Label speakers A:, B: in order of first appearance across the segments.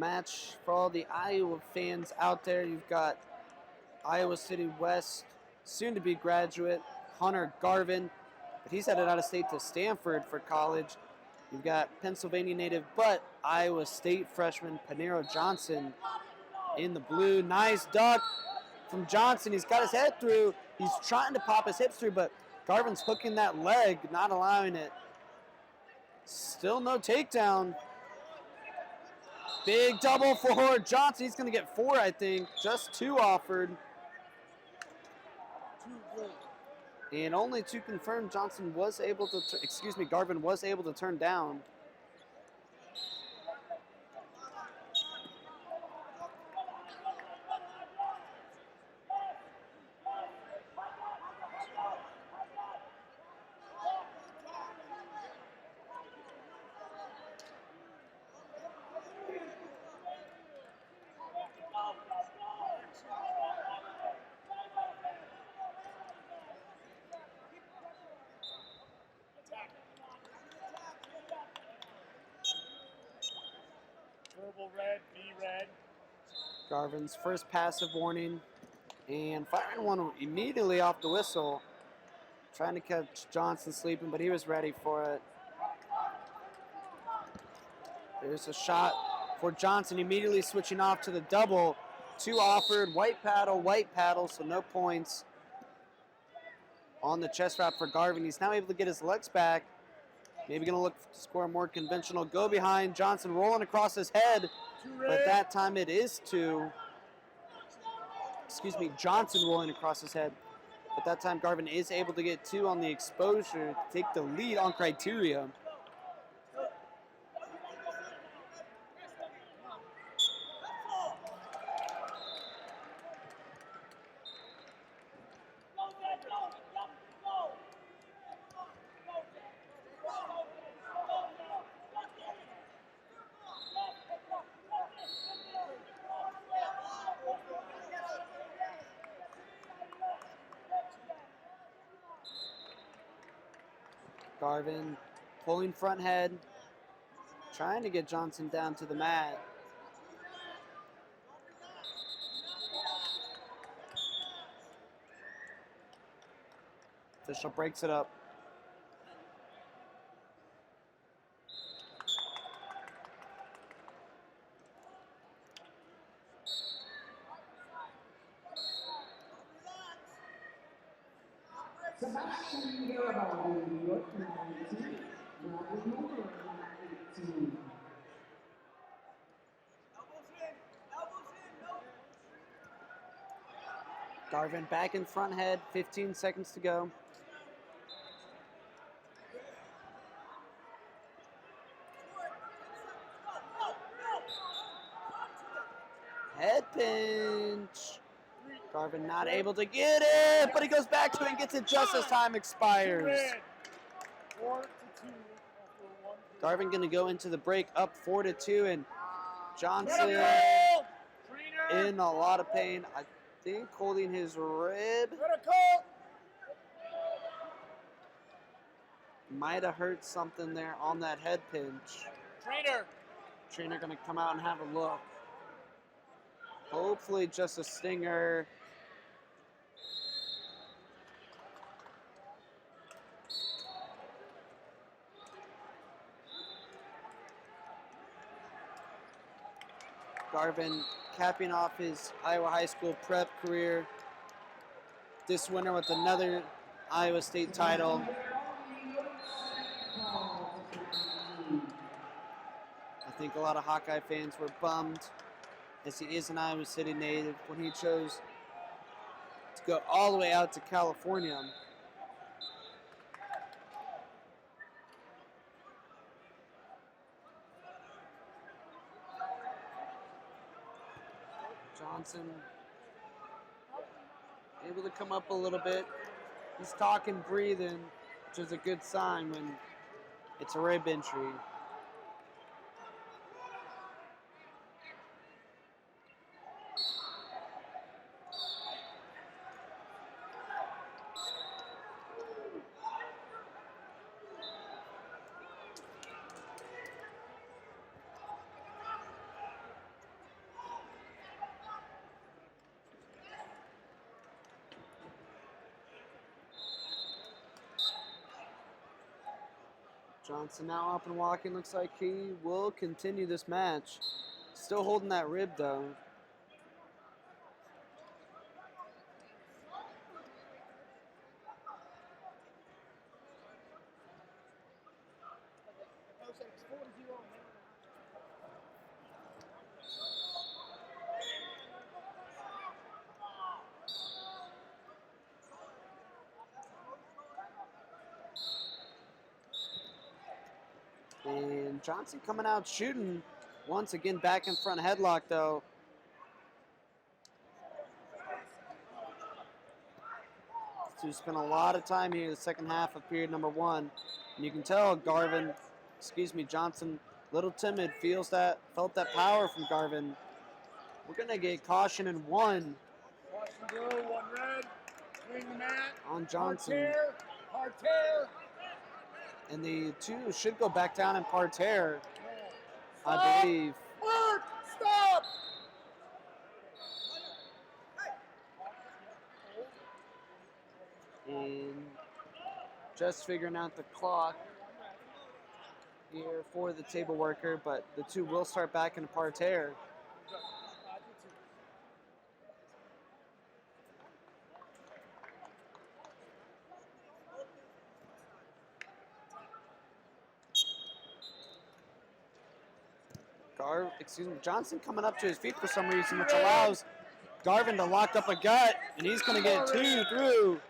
A: match for all the Iowa fans out there. You've got Iowa City West, soon-to-be graduate, Hunter Garvin, but he's headed out of state to Stanford for college. You've got Pennsylvania native, but Iowa State freshman Paniro Johnson in the blue. Nice duck from Johnson. He's got his head through. He's trying to pop his hips through, but Garvin's hooking that leg, not allowing it. Still no takedown. Big double for Johnson. He's going to get 4, I think. Just 2 offered. And only 2 confirmed. Garvin was able to turn down.
B: Verbal red, B red.
A: Garvin's first passive warning, and firing one immediately off the whistle. Trying to catch Johnson sleeping, but he was ready for it. There's a shot for Johnson, immediately switching off to the double. 2 offered, white paddle, so no points on the chest wrap for Garvin. He's now able to get his legs back. Maybe going to look to score a more conventional go behind. Johnson rolling across his head, but that time it is 2. Johnson rolling across his head, but that time Garvin is able to get 2 on the exposure to take the lead on criteria. Garvin pulling front head, trying to get Johnson down to the mat. Official breaks it up.
C: Sebastian Garvin, New York 19, number 18.
A: Garvin back in front head, 15 seconds to go. Head pinch. Garvin not able to get it, but he goes back to it and gets it just as time expires.
B: 4-2.
A: Garvin going to go into the break up 4-2, and Johnson in a lot of pain. I think holding his rib. Might have hurt something there on that head pinch. Trainer going to come out and have a look. Hopefully just a stinger. Garvin capping off his Iowa high school prep career this winter with another Iowa State title. I think a lot of Hawkeye fans were bummed, as he is an Iowa City native, when he chose to go all the way out to California. Johnson able to come up a little bit. He's talking, breathing, which is a good sign when it's a rib injury. Johnson now up and walking. Looks like he will continue this match. Still holding that rib though. And Johnson coming out shooting. Once again, back in front headlock though. To spend a lot of time here in the second half of period number 1. And you can tell Johnson, a little timid, felt that power from Garvin. We're gonna get caution in 1.
B: Caution blue, 1 red. Swing the mat.
A: On Johnson.
B: Parterre.
A: And the 2 should go back down in parterre, I believe.
B: Mark, stop.
A: And just figuring out the clock here for the table worker, but the 2 will start back in parterre. Johnson coming up to his feet for some reason, which allows Garvin to lock up a gut, and he's going to get 2 through.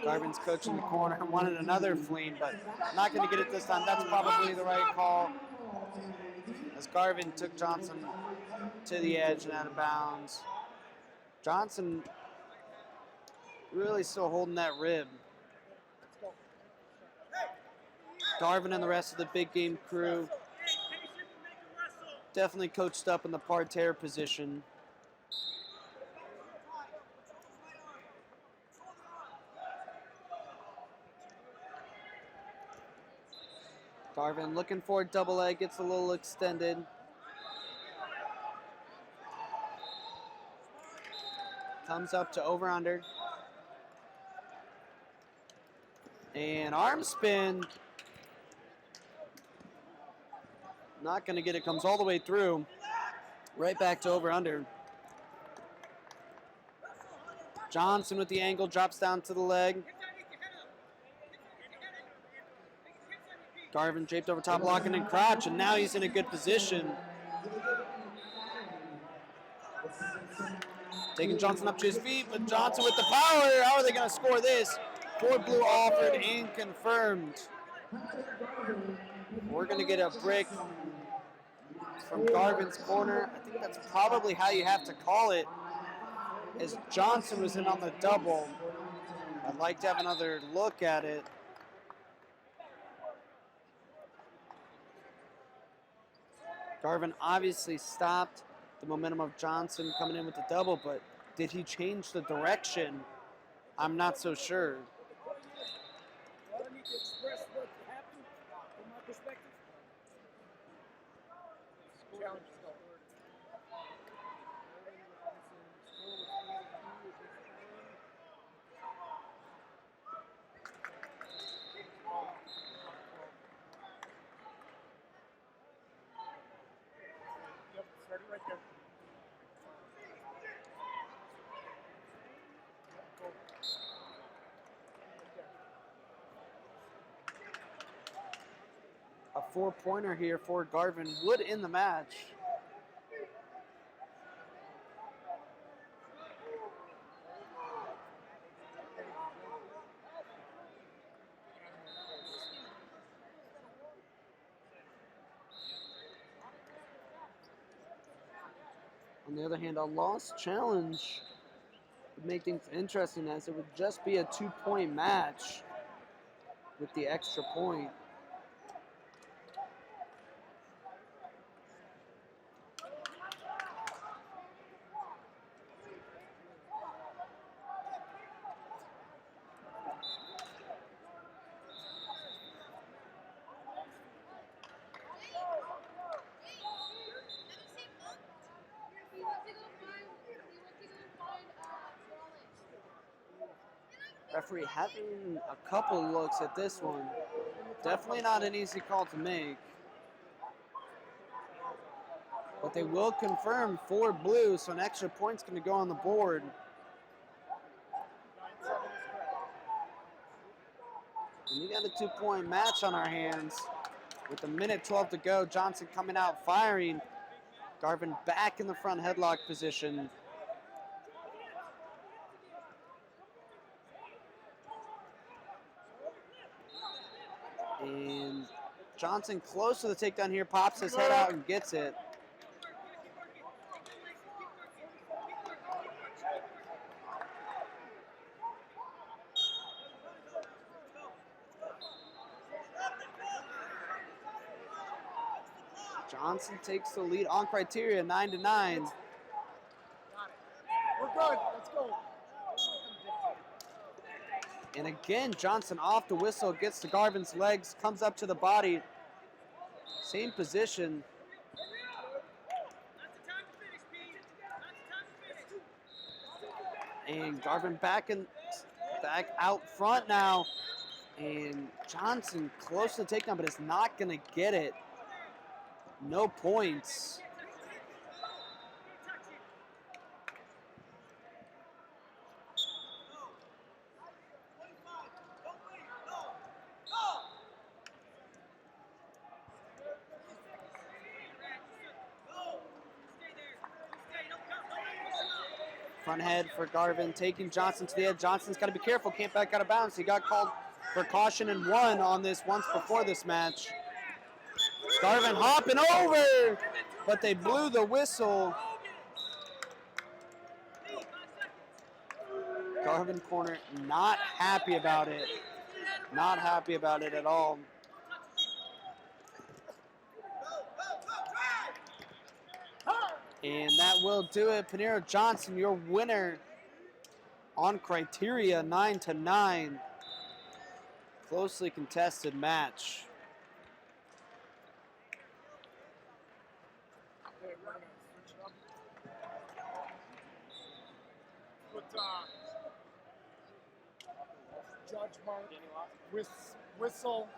A: Garvin's coach in the corner wanted another fleen, but not going to get it this time. That's probably the right call, as Garvin took Johnson to the edge and out of bounds. Johnson really still holding that rib. Garvin and the rest of the big game crew definitely coached up in the parterre position. Garvin looking for a double leg, gets a little extended. Comes up to over under. And arm spin. Not going to get it, comes all the way through. Right back to over under. Johnson with the angle, drops down to the leg. Garvin draped over top, locking in crotch, and now he's in a good position. Taking Johnson up to his feet, but Johnson with the power. How are they going to score this? 4 blue offered and confirmed. We're going to get a break from Garvin's corner. I think that's probably how you have to call it, as Johnson was in on the double. I'd like to have another look at it. Garvin obviously stopped the momentum of Johnson coming in with the double, but did he change the direction? I'm not so sure.
B: I need to express what happened from my perspective. Challenge is going. Yep, start it right there.
A: A 4-pointer here for Garvin would end the match. On the other hand, a lost challenge would make things interesting, as it would just be a 2-point match with the extra point. Referee having a couple looks at this one. Definitely not an easy call to make. But they will confirm for blue, so an extra point's going to go on the board. And you got a 2-point match on our hands. With a minute 12 to go, Johnson coming out firing. Garvin back in the front headlock position. And Johnson close to the takedown here, pops his head out and gets it. Johnson takes the lead on criteria, 9-9.
B: We're good. Let's go.
A: And again, Johnson off the whistle, gets to Garvin's legs, comes up to the body. Same position. And Garvin back out front now. And Johnson close to the takedown, but is not going to get it. No points. Front head for Garvin, taking Johnson to the edge. Johnson's got to be careful, can't back out of bounds. He got called for caution and one on this once before this match. Garvin hopping over, but they blew the whistle. Garvin corner not happy about it. Not happy about it at all. And that will do it. Paniro Johnson, your winner on criteria, 9-9. Closely contested match.
B: Okay, we're gonna switch it up. Put Judge Mark, whistle.